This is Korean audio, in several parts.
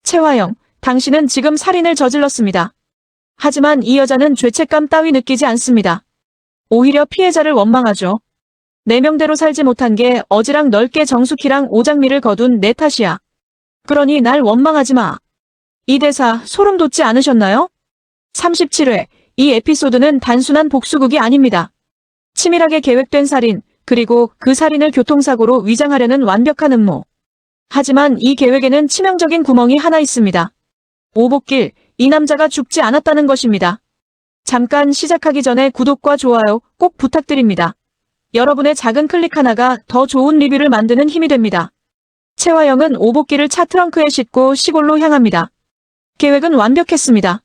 최화영, 당신은 지금 살인을 저질렀습니다. 하지만 이 여자는 죄책감 따위 느끼지 않습니다. 오히려 피해자를 원망하죠. 내 명대로 살지 못한 게 어지랑 넓게 정숙희랑 오장미를 거둔 내 탓이야. 그러니 날 원망하지 마. 이 대사 소름 돋지 않으셨나요? 37회, 이 에피소드는 단순한 복수극이 아닙니다. 치밀하게 계획된 살인, 그리고 그 살인을 교통사고로 위장하려는 완벽한 음모. 하지만 이 계획에는 치명적인 구멍이 하나 있습니다. 오복길, 이 남자가 죽지 않았다는 것입니다. 잠깐 시작하기 전에 구독과 좋아요 꼭 부탁드립니다. 여러분의 작은 클릭 하나가 더 좋은 리뷰를 만드는 힘이 됩니다. 최화영은 오복길을 차 트렁크에 싣고 시골로 향합니다. 계획은 완벽했습니다.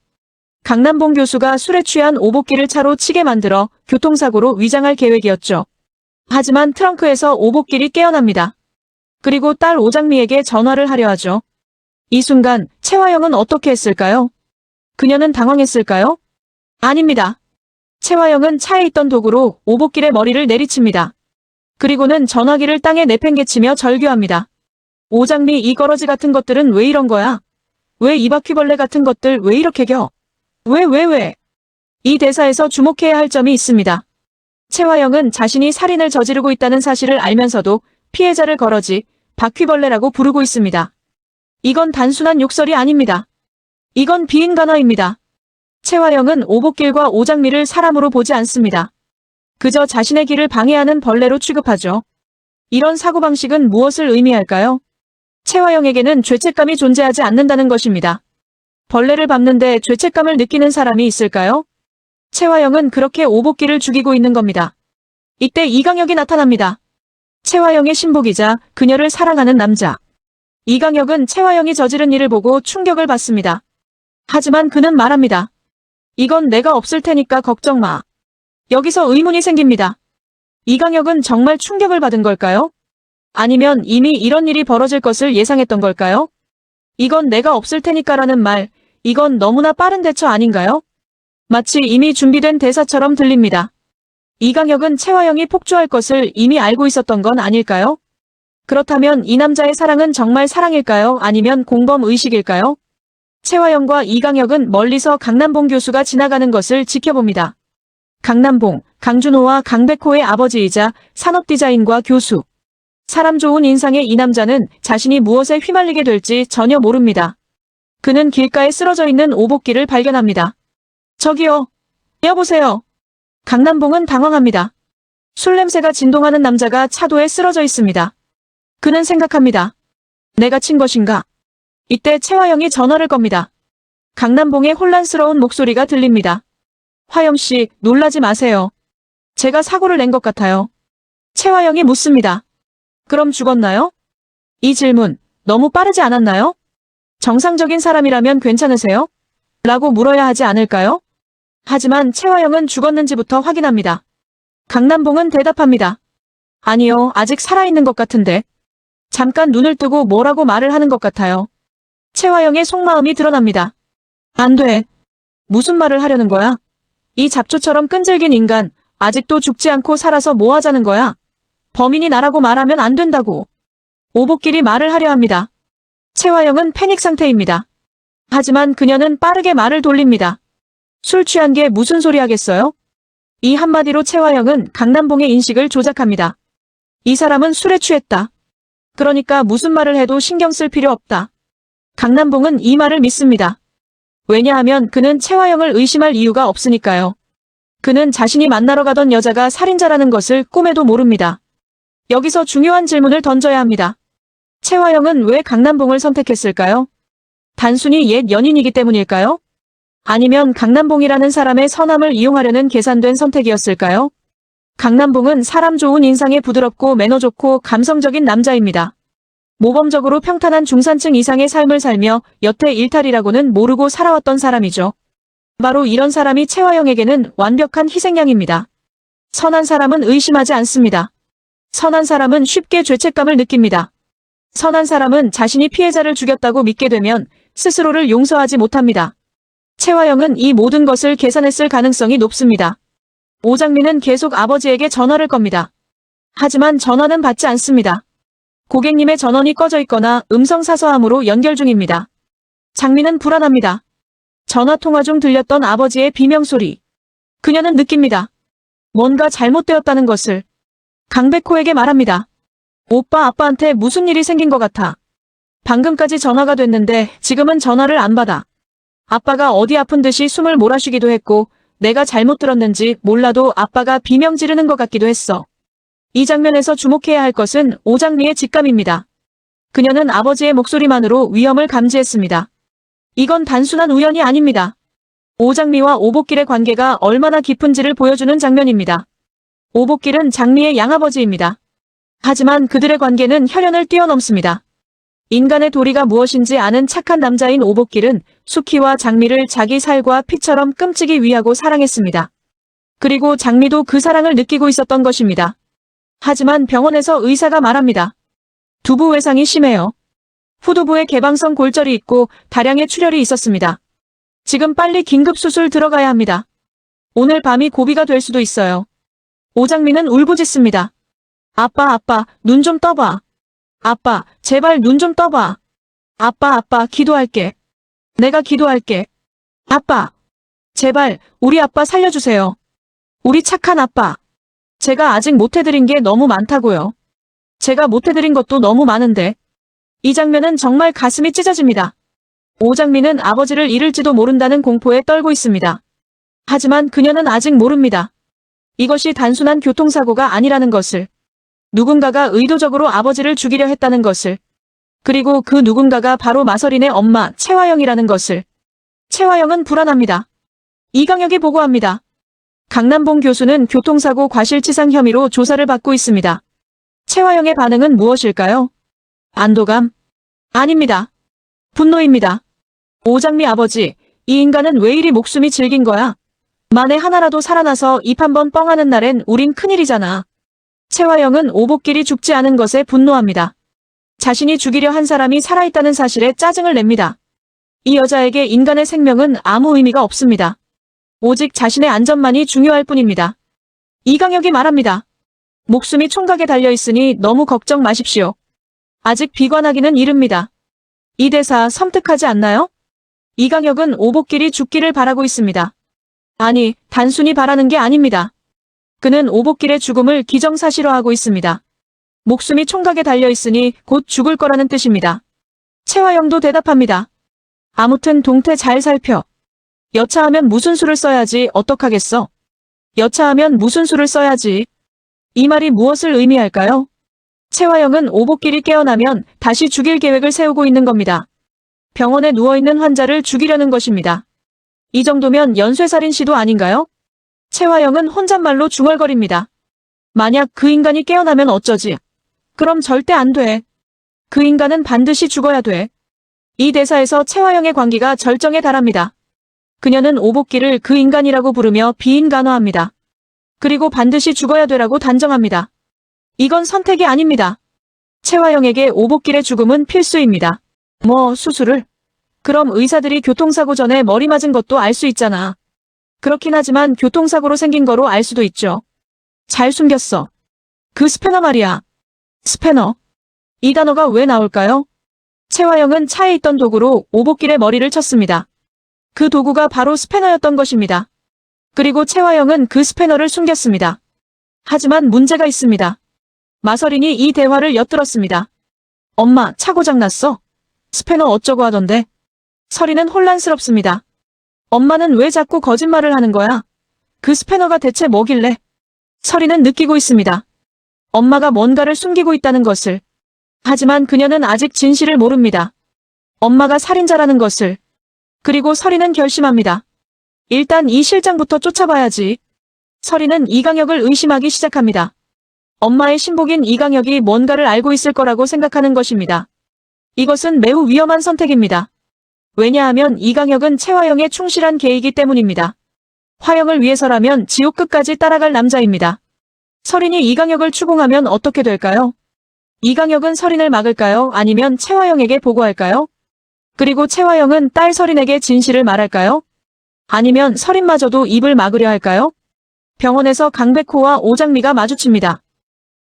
강남봉 교수가 술에 취한 오복길을 차로 치게 만들어 교통사고로 위장할 계획이었죠. 하지만 트렁크에서 오복길이 깨어납니다. 그리고 딸 오장미에게 전화를 하려 하죠. 이 순간 최화영은 어떻게 했을까요? 그녀는 당황했을까요? 아닙니다. 최화영은 차에 있던 도구로 오복길의 머리를 내리칩니다. 그리고는 전화기를 땅에 내팽개치며 절규합니다. 오장미, 이 거러지 같은 것들은 왜 이런 거야? 왜 이 바퀴벌레 같은 것들 왜 이렇게 겨? 왜? 이 대사에서 주목해야 할 점이 있습니다. 최화영은 자신이 살인을 저지르고 있다는 사실을 알면서도 피해자를 거러지, 바퀴벌레라고 부르고 있습니다. 이건 단순한 욕설이 아닙니다. 이건 비인간화입니다. 최화영은 오복길과 오장미를 사람으로 보지 않습니다. 그저 자신의 길을 방해하는 벌레로 취급하죠. 이런 사고방식은 무엇을 의미할까요? 최화영에게는 죄책감이 존재하지 않는다는 것입니다. 벌레를 밟는데 죄책감을 느끼는 사람이 있을까요? 최화영은 그렇게 오복길을 죽이고 있는 겁니다. 이때 이강혁이 나타납니다. 최화영의 신복이자 그녀를 사랑하는 남자. 이강혁은 최화영이 저지른 일을 보고 충격을 받습니다. 하지만 그는 말합니다. 이건 내가 없을 테니까 걱정 마. 여기서 의문이 생깁니다. 이강혁은 정말 충격을 받은 걸까요? 아니면 이미 이런 일이 벌어질 것을 예상했던 걸까요? 이건 내가 없을 테니까라는 말, 이건 너무나 빠른 대처 아닌가요? 마치 이미 준비된 대사처럼 들립니다. 이강혁은 최화영이 폭주할 것을 이미 알고 있었던 건 아닐까요? 그렇다면 이 남자의 사랑은 정말 사랑일까요? 아니면 공범의식일까요? 최화영과 이강혁은 멀리서 강남봉 교수가 지나가는 것을 지켜봅니다. 강남봉, 강준호와 강백호의 아버지이자 산업디자인과 교수. 사람 좋은 인상의 이 남자는 자신이 무엇에 휘말리게 될지 전혀 모릅니다. 그는 길가에 쓰러져 있는 오복길을 발견합니다. 저기요. 여보세요. 강남봉은 당황합니다. 술 냄새가 진동하는 남자가 차도에 쓰러져 있습니다. 그는 생각합니다. 내가 친 것인가? 이때 최화영이 전화를 겁니다. 강남봉의 혼란스러운 목소리가 들립니다. 화영씨, 놀라지 마세요. 제가 사고를 낸 것 같아요. 최화영이 묻습니다. 그럼 죽었나요? 이 질문, 너무 빠르지 않았나요? 정상적인 사람이라면 괜찮으세요? 라고 물어야 하지 않을까요? 하지만 최화영은 죽었는지부터 확인합니다. 강남봉은 대답합니다. 아니요, 아직 살아있는 것 같은데. 잠깐 눈을 뜨고 뭐라고 말을 하는 것 같아요. 최화영의 속마음이 드러납니다. 안 돼. 무슨 말을 하려는 거야? 이 잡초처럼 끈질긴 인간, 아직도 죽지 않고 살아서 뭐 하자는 거야? 범인이 나라고 말하면 안 된다고. 오복길이 말을 하려 합니다. 최화영은 패닉 상태입니다. 하지만 그녀는 빠르게 말을 돌립니다. 술 취한 게 무슨 소리 하겠어요? 이 한마디로 최화영은 강남봉의 인식을 조작합니다. 이 사람은 술에 취했다. 그러니까 무슨 말을 해도 신경 쓸 필요 없다. 강남봉은 이 말을 믿습니다. 왜냐하면 그는 최화영을 의심할 이유가 없으니까요. 그는 자신이 만나러 가던 여자가 살인자라는 것을 꿈에도 모릅니다. 여기서 중요한 질문을 던져야 합니다. 최화영은 왜 강남봉을 선택했을까요? 단순히 옛 연인이기 때문일까요? 아니면 강남봉이라는 사람의 선함을 이용하려는 계산된 선택이었을까요? 강남봉은 사람 좋은 인상에 부드럽고 매너 좋고 감성적인 남자입니다. 모범적으로 평탄한 중산층 이상의 삶을 살며 여태 일탈이라고는 모르고 살아왔던 사람이죠. 바로 이런 사람이 최화영에게는 완벽한 희생양입니다. 선한 사람은 의심하지 않습니다. 선한 사람은 쉽게 죄책감을 느낍니다. 선한 사람은 자신이 피해자를 죽였다고 믿게 되면 스스로를 용서하지 못합니다. 최화영은 이 모든 것을 계산했을 가능성이 높습니다. 오장미는 계속 아버지에게 전화를 겁니다. 하지만 전화는 받지 않습니다. 고객님의 전원이 꺼져 있거나 음성사서함으로 연결 중입니다. 장미는 불안합니다. 전화 통화 중 들렸던 아버지의 비명소리. 그녀는 느낍니다. 뭔가 잘못되었다는 것을. 강백호에게 말합니다. 오빠, 아빠한테 무슨 일이 생긴 것 같아. 방금까지 전화가 됐는데 지금은 전화를 안 받아. 아빠가 어디 아픈 듯이 숨을 몰아쉬기도 했고 내가 잘못 들었는지 몰라도 아빠가 비명 지르는 것 같기도 했어. 이 장면에서 주목해야 할 것은 오장미의 직감입니다. 그녀는 아버지의 목소리만으로 위험을 감지했습니다. 이건 단순한 우연이 아닙니다. 오장미와 오복길의 관계가 얼마나 깊은지를 보여주는 장면입니다. 오복길은 장미의 양아버지입니다. 하지만 그들의 관계는 혈연을 뛰어넘습니다. 인간의 도리가 무엇인지 아는 착한 남자인 오복길은 수키와 장미를 자기 살과 피처럼 끔찍이 위하고 사랑했습니다. 그리고 장미도 그 사랑을 느끼고 있었던 것입니다. 하지만 병원에서 의사가 말합니다. 두부 외상이 심해요. 후두부에 개방성 골절이 있고 다량의 출혈이 있었습니다. 지금 빨리 긴급 수술 들어가야 합니다. 오늘 밤이 고비가 될 수도 있어요. 오장미는 울부짖습니다. 아빠, 눈 좀 떠봐. 아빠, 제발 눈 좀 떠봐. 아빠, 기도할게. 내가 기도할게. 아빠, 제발 우리 아빠 살려주세요. 우리 착한 아빠. 제가 아직 못해드린 게 너무 많다고요. 제가 못해드린 것도 너무 많은데. 이 장면은 정말 가슴이 찢어집니다. 오장미는 아버지를 잃을지도 모른다는 공포에 떨고 있습니다. 하지만 그녀는 아직 모릅니다. 이것이 단순한 교통사고가 아니라는 것을. 누군가가 의도적으로 아버지를 죽이려 했다는 것을. 그리고 그 누군가가 바로 마서린의 엄마 최화영이라는 것을. 최화영은 불안합니다. 이강혁이 보고합니다. 강남봉 교수는 교통사고 과실치상 혐의로 조사를 받고 있습니다. 최화영의 반응은 무엇일까요? 안도감? 아닙니다. 분노입니다. 오장미 아버지, 이 인간은 왜 이리 목숨이 질긴 거야? 만에 하나라도 살아나서 입 한 번 뻥하는 날엔 우린 큰일이잖아. 최화영은 오복길이 죽지 않은 것에 분노합니다. 자신이 죽이려 한 사람이 살아있다는 사실에 짜증을 냅니다. 이 여자에게 인간의 생명은 아무 의미가 없습니다. 오직 자신의 안전만이 중요할 뿐입니다. 이강혁이 말합니다. 목숨이 총각에 달려있으니 너무 걱정 마십시오. 아직 비관하기는 이릅니다. 이 대사 섬뜩하지 않나요? 이강혁은 오복길이 죽기를 바라고 있습니다. 아니, 단순히 바라는 게 아닙니다. 그는 오복길의 죽음을 기정사실화하고 있습니다. 목숨이 총각에 달려있으니 곧 죽을 거라는 뜻입니다. 최화영도 대답합니다. 아무튼 동태 잘 살펴. 여차하면 무슨 수를 써야지 어떡하겠어. 여차하면 무슨 수를 써야지. 이 말이 무엇을 의미할까요? 최화영은 오복길이 깨어나면 다시 죽일 계획을 세우고 있는 겁니다. 병원에 누워있는 환자를 죽이려는 것입니다. 이 정도면 연쇄살인 시도 아닌가요? 최화영은 혼잣말로 중얼거립니다. 만약 그 인간이 깨어나면 어쩌지? 그럼 절대 안 돼. 그 인간은 반드시 죽어야 돼. 이 대사에서 최화영의 관계가 절정에 달합니다. 그녀는 오복길을 그 인간이라고 부르며 비인간화합니다. 그리고 반드시 죽어야 되라고 단정합니다. 이건 선택이 아닙니다. 최화영에게 오복길의 죽음은 필수입니다. 뭐 수술을? 그럼 의사들이 교통사고 전에 머리 맞은 것도 알 수 있잖아. 그렇긴 하지만 교통사고로 생긴 거로 알 수도 있죠. 잘 숨겼어. 그 스패너 말이야. 스패너. 이 단어가 왜 나올까요? 최화영은 차에 있던 도구로 오복길의 머리를 쳤습니다. 그 도구가 바로 스패너였던 것입니다. 그리고 최화영은 그 스패너를 숨겼습니다. 하지만 문제가 있습니다. 마서린이 이 대화를 엿들었습니다. 엄마, 차 고장 났어? 스패너 어쩌고 하던데? 서린은 혼란스럽습니다. 엄마는 왜 자꾸 거짓말을 하는 거야? 그 스패너가 대체 뭐길래? 서린은 느끼고 있습니다. 엄마가 뭔가를 숨기고 있다는 것을. 하지만 그녀는 아직 진실을 모릅니다. 엄마가 살인자라는 것을. 그리고 서린은 결심합니다. 일단 이 실장부터 쫓아봐야지. 서린은 이강혁을 의심하기 시작합니다. 엄마의 신복인 이강혁이 뭔가를 알고 있을 거라고 생각하는 것입니다. 이것은 매우 위험한 선택입니다. 왜냐하면 이강혁은 최화영의 충실한 개이기 때문입니다. 화영을 위해서라면 지옥 끝까지 따라갈 남자입니다. 서린이 이강혁을 추궁하면 어떻게 될까요? 이강혁은 서린을 막을까요? 아니면 최화영에게 보고할까요? 그리고 최화영은 딸 서린에게 진실을 말할까요? 아니면 서린마저도 입을 막으려 할까요? 병원에서 강백호와 오장미가 마주칩니다.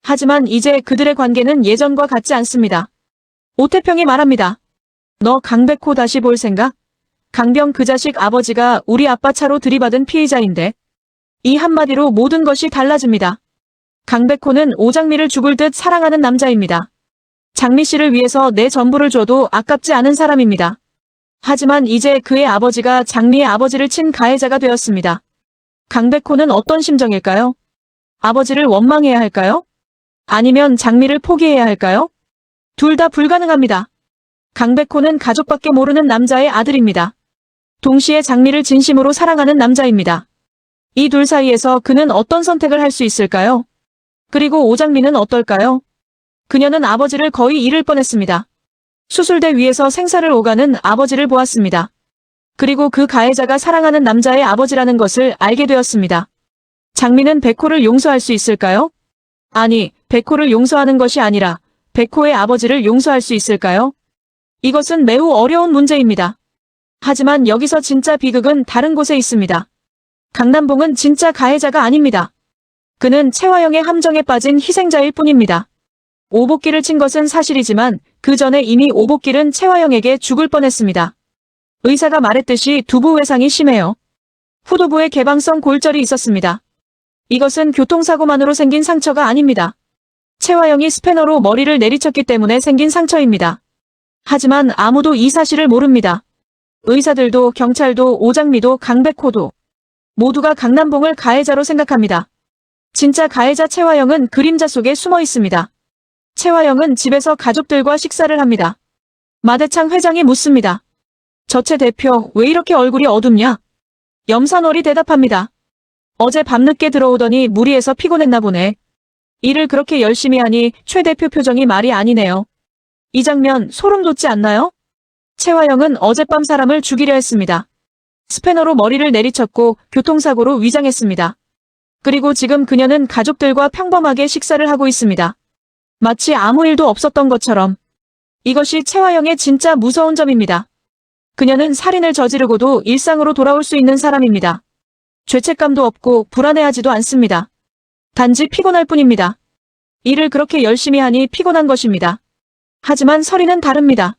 하지만 이제 그들의 관계는 예전과 같지 않습니다. 오태평이 말합니다. 너 강백호 다시 볼 생각? 강병 그 자식 아버지가 우리 아빠 차로 들이받은 피의자인데. 이 한마디로 모든 것이 달라집니다. 강백호는 오장미를 죽을 듯 사랑하는 남자입니다. 장미 씨를 위해서 내 전부를 줘도 아깝지 않은 사람입니다. 하지만 이제 그의 아버지가 장미의 아버지를 친 가해자가 되었습니다. 강백호는 어떤 심정일까요? 아버지를 원망해야 할까요? 아니면 장미를 포기해야 할까요? 둘 다 불가능합니다. 강백호는 가족밖에 모르는 남자의 아들입니다. 동시에 장미를 진심으로 사랑하는 남자입니다. 이 둘 사이에서 그는 어떤 선택을 할 수 있을까요? 그리고 오장미는 어떨까요? 그녀는 아버지를 거의 잃을 뻔했습니다. 수술대 위에서 생사를 오가는 아버지를 보았습니다. 그리고 그 가해자가 사랑하는 남자의 아버지라는 것을 알게 되었습니다. 장미는 백호를 용서할 수 있을까요? 아니, 백호를 용서하는 것이 아니라 백호의 아버지를 용서할 수 있을까요? 이것은 매우 어려운 문제입니다. 하지만 여기서 진짜 비극은 다른 곳에 있습니다. 강남봉은 진짜 가해자가 아닙니다. 그는 채화영의 함정에 빠진 희생자일 뿐입니다. 오복기를 친 것은 사실이지만 그 전에 이미 오복길은 채화영에게 죽을 뻔했습니다. 의사가 말했듯이 두부 외상이 심해요. 후두부에 개방성 골절이 있었습니다. 이것은 교통사고만으로 생긴 상처가 아닙니다. 채화영이 스패너로 머리를 내리쳤기 때문에 생긴 상처입니다. 하지만 아무도 이 사실을 모릅니다. 의사들도 경찰도 오장미도 강백호도 모두가 강남봉을 가해자로 생각합니다. 진짜 가해자 채화영은 그림자 속에 숨어 있습니다. 채화영은 집에서 가족들과 식사를 합니다. 마대창 회장이 묻습니다. 저채 대표, 왜 이렇게 얼굴이 어둡냐? 염산월이 대답합니다. 어제 밤늦게 들어오더니 무리해서 피곤했나 보네. 일을 그렇게 열심히 하니 최 대표 표정이 말이 아니네요. 이 장면 소름 돋지 않나요? 채화영은 어젯밤 사람을 죽이려 했습니다. 스패너로 머리를 내리쳤고 교통사고로 위장했습니다. 그리고 지금 그녀는 가족들과 평범하게 식사를 하고 있습니다. 마치 아무 일도 없었던 것처럼. 이것이 채화영의 진짜 무서운 점입니다. 그녀는 살인을 저지르고도 일상으로 돌아올 수 있는 사람입니다. 죄책감도 없고 불안해하지도 않습니다. 단지 피곤할 뿐입니다. 일을 그렇게 열심히 하니 피곤한 것입니다. 하지만 설이는 다릅니다.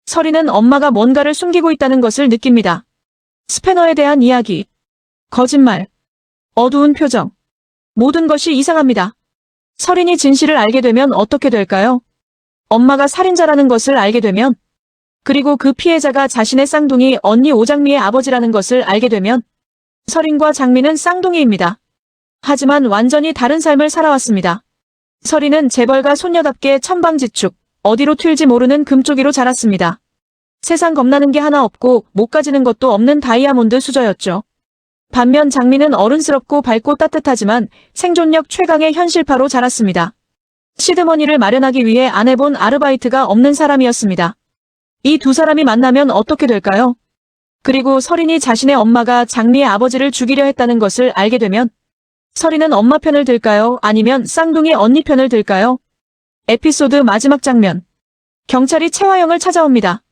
설이는 엄마가 뭔가를 숨기고 있다는 것을 느낍니다. 스패너에 대한 이야기, 거짓말, 어두운 표정, 모든 것이 이상합니다. 설인이 진실을 알게 되면 어떻게 될까요? 엄마가 살인자라는 것을 알게 되면, 그리고 그 피해자가 자신의 쌍둥이 언니 오장미의 아버지라는 것을 알게 되면, 설인과 장미는 쌍둥이입니다. 하지만 완전히 다른 삶을 살아왔습니다. 설인은 재벌가 손녀답게 천방지축, 어디로 튈지 모르는 금쪽이로 자랐습니다. 세상 겁나는 게 하나 없고 못 가지는 것도 없는 다이아몬드 수저였죠. 반면 장미는 어른스럽고 밝고 따뜻하지만 생존력 최강의 현실파로 자랐습니다. 시드머니를 마련하기 위해 안 해본 아르바이트가 없는 사람이었습니다. 이 두 사람이 만나면 어떻게 될까요? 그리고 설인이 자신의 엄마가 장미의 아버지를 죽이려 했다는 것을 알게 되면 설인은 엄마 편을 들까요? 아니면 쌍둥이 언니 편을 들까요? 에피소드 마지막 장면. 경찰이 채화영을 찾아옵니다.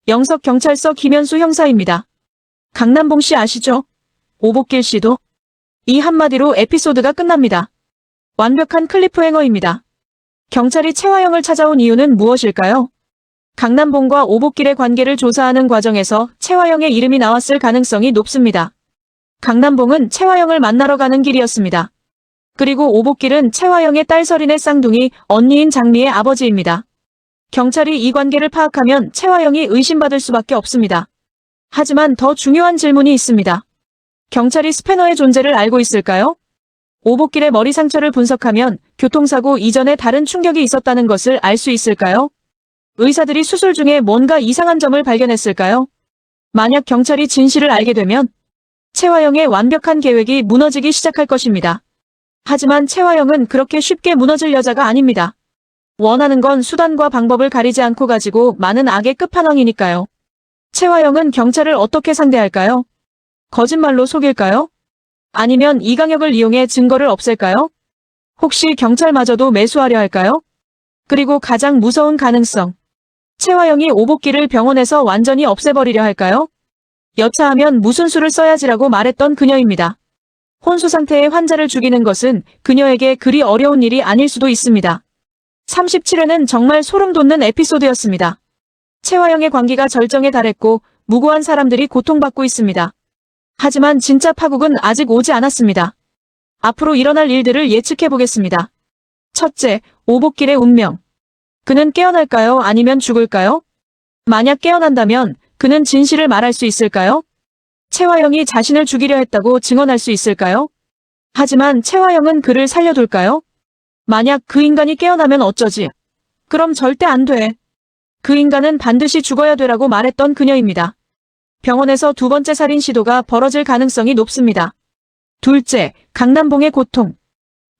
영석경찰서 김현수 형사입니다. 강남봉 씨 아시죠? 오복길 씨도. 이 한마디로 에피소드가 끝납니다. 완벽한 클리프행어입니다. 경찰이 채화영을 찾아온 이유는 무엇일까요? 강남봉과 오복길의 관계를 조사하는 과정에서 채화영의 이름이 나왔을 가능성이 높습니다. 강남봉은 채화영을 만나러 가는 길이었습니다. 그리고 오복길은 채화영의 딸 설인의 쌍둥이 언니인 장미의 아버지입니다. 경찰이 이 관계를 파악하면 채화영이 의심받을 수밖에 없습니다. 하지만 더 중요한 질문이 있습니다. 경찰이 스패너의 존재를 알고 있을까요? 오복길의 머리 상처를 분석하면 교통사고 이전에 다른 충격이 있었다는 것을 알 수 있을까요? 의사들이 수술 중에 뭔가 이상한 점을 발견했을까요? 만약 경찰이 진실을 알게 되면 채화영의 완벽한 계획이 무너지기 시작할 것입니다. 하지만 채화영은 그렇게 쉽게 무너질 여자가 아닙니다. 원하는 건 수단과 방법을 가리지 않고 가지고 많은 악의 끝판왕이니까요. 채화영은 경찰을 어떻게 상대할까요? 거짓말로 속일까요? 아니면 이강혁을 이용해 증거를 없앨까요? 혹시 경찰마저도 매수하려 할까요? 그리고 가장 무서운 가능성. 채화영이 오복길을 병원에서 완전히 없애버리려 할까요? 여차하면 무슨 수를 써야지라고 말했던 그녀입니다. 혼수 상태의 환자를 죽이는 것은 그녀에게 그리 어려운 일이 아닐 수도 있습니다. 37회는 정말 소름 돋는 에피소드였습니다. 채화영의 관계가 절정에 달했고 무고한 사람들이 고통받고 있습니다. 하지만 진짜 파국은 아직 오지 않았습니다. 앞으로 일어날 일들을 예측해 보겠습니다. 첫째, 오복길의 운명. 그는 깨어날까요? 아니면 죽을까요? 만약 깨어난다면 그는 진실을 말할 수 있을까요? 채화영이 자신을 죽이려 했다고 증언할 수 있을까요? 하지만 채화영은 그를 살려둘까요? 만약 그 인간이 깨어나면 어쩌지? 그럼 절대 안 돼. 그 인간은 반드시 죽어야 되라고 말했던 그녀입니다. 병원에서 두 번째 살인 시도가 벌어질 가능성이 높습니다. 둘째, 강남봉의 고통.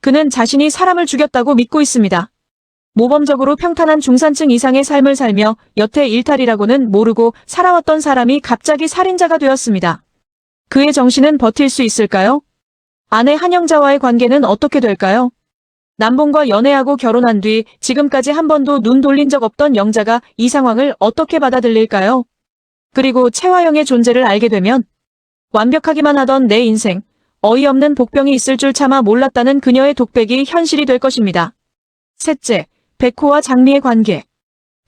그는 자신이 사람을 죽였다고 믿고 있습니다. 모범적으로 평탄한 중산층 이상의 삶을 살며 여태 일탈이라고는 모르고 살아왔던 사람이 갑자기 살인자가 되었습니다. 그의 정신은 버틸 수 있을까요? 아내 한영자와의 관계는 어떻게 될까요? 남봉과 연애하고 결혼한 뒤 지금까지 한 번도 눈 돌린 적 없던 영자가 이 상황을 어떻게 받아들일까요? 그리고 채화영의 존재를 알게 되면 완벽하기만 하던 내 인생, 어이없는 복병이 있을 줄 차마 몰랐다는 그녀의 독백이 현실이 될 것입니다. 셋째, 백호와 장미의 관계.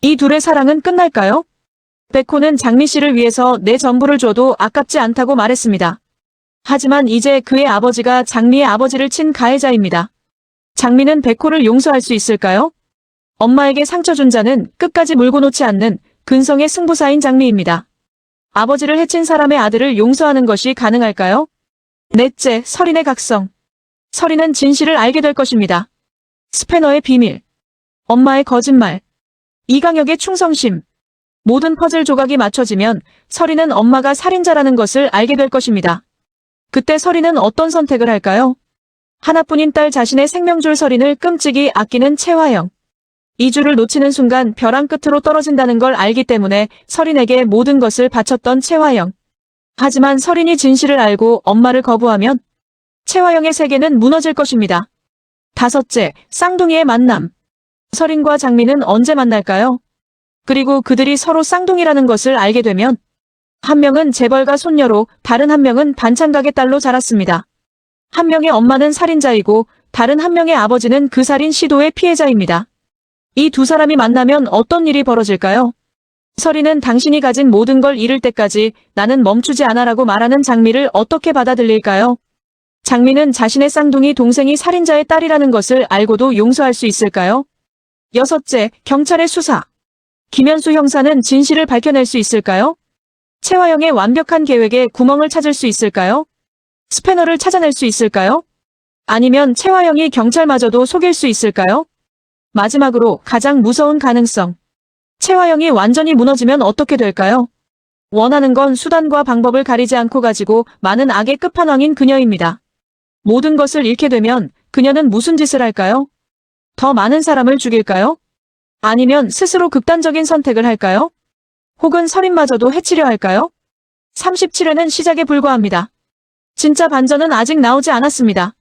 이 둘의 사랑은 끝날까요? 백호는 장미 씨를 위해서 내 전부를 줘도 아깝지 않다고 말했습니다. 하지만 이제 그의 아버지가 장미의 아버지를 친 가해자입니다. 장미는 백호를 용서할 수 있을까요? 엄마에게 상처 준 자는 끝까지 물고 놓지 않는 근성의 승부사인 장미입니다. 아버지를 해친 사람의 아들을 용서하는 것이 가능할까요? 넷째, 설인의 각성. 설인은 진실을 알게 될 것입니다. 스패너의 비밀. 엄마의 거짓말. 이강혁의 충성심. 모든 퍼즐 조각이 맞춰지면 설인은 엄마가 살인자라는 것을 알게 될 것입니다. 그때 설인은 어떤 선택을 할까요? 하나뿐인 딸 자신의 생명줄 설인을 끔찍이 아끼는 채화영. 이 줄을 놓치는 순간 벼랑 끝으로 떨어진다는 걸 알기 때문에 설인에게 모든 것을 바쳤던 채화영. 하지만 설인이 진실을 알고 엄마를 거부하면 채화영의 세계는 무너질 것입니다. 다섯째, 쌍둥이의 만남. 설인과 장미는 언제 만날까요? 그리고 그들이 서로 쌍둥이라는 것을 알게 되면 한 명은 재벌가 손녀로 다른 한 명은 반찬가게 딸로 자랐습니다. 한 명의 엄마는 살인자이고 다른 한 명의 아버지는 그 살인 시도의 피해자입니다. 이 두 사람이 만나면 어떤 일이 벌어질까요? 설인은 당신이 가진 모든 걸 잃을 때까지 나는 멈추지 않아라고 말하는 장미를 어떻게 받아들일까요? 장미는 자신의 쌍둥이 동생이 살인자의 딸이라는 것을 알고도 용서할 수 있을까요? 여섯째, 경찰의 수사. 김현수 형사는 진실을 밝혀낼 수 있을까요? 채화영의 완벽한 계획에 구멍을 찾을 수 있을까요? 스패너를 찾아낼 수 있을까요? 아니면 채화영이 경찰마저도 속일 수 있을까요? 마지막으로 가장 무서운 가능성. 채화영이 완전히 무너지면 어떻게 될까요? 원하는 건 수단과 방법을 가리지 않고 가지고 많은 악의 끝판왕인 그녀입니다. 모든 것을 잃게 되면 그녀는 무슨 짓을 할까요? 더 많은 사람을 죽일까요? 아니면 스스로 극단적인 선택을 할까요? 혹은 설인마저도 해치려 할까요? 37회는 시작에 불과합니다. 진짜 반전은 아직 나오지 않았습니다.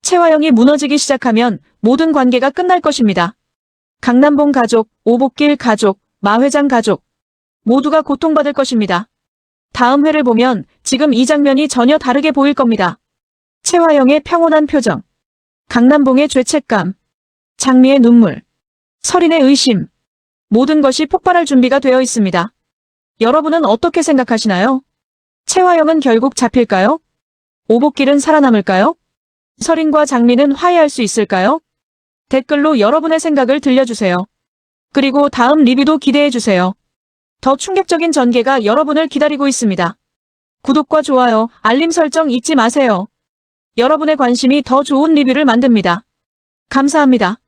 채화영이 무너지기 시작하면 모든 관계가 끝날 것입니다. 강남봉 가족, 오복길 가족, 마 회장 가족 모두가 고통받을 것입니다. 다음 회를 보면 지금 이 장면이 전혀 다르게 보일 겁니다. 채화영의 평온한 표정, 강남봉의 죄책감, 장미의 눈물, 설인의 의심, 모든 것이 폭발할 준비가 되어 있습니다. 여러분은 어떻게 생각하시나요? 채화영은 결국 잡힐까요? 오복길은 살아남을까요? 설인과 장미는 화해할 수 있을까요? 댓글로 여러분의 생각을 들려주세요. 그리고 다음 리뷰도 기대해주세요. 더 충격적인 전개가 여러분을 기다리고 있습니다. 구독과 좋아요, 알림 설정 잊지 마세요. 여러분의 관심이 더 좋은 리뷰를 만듭니다. 감사합니다.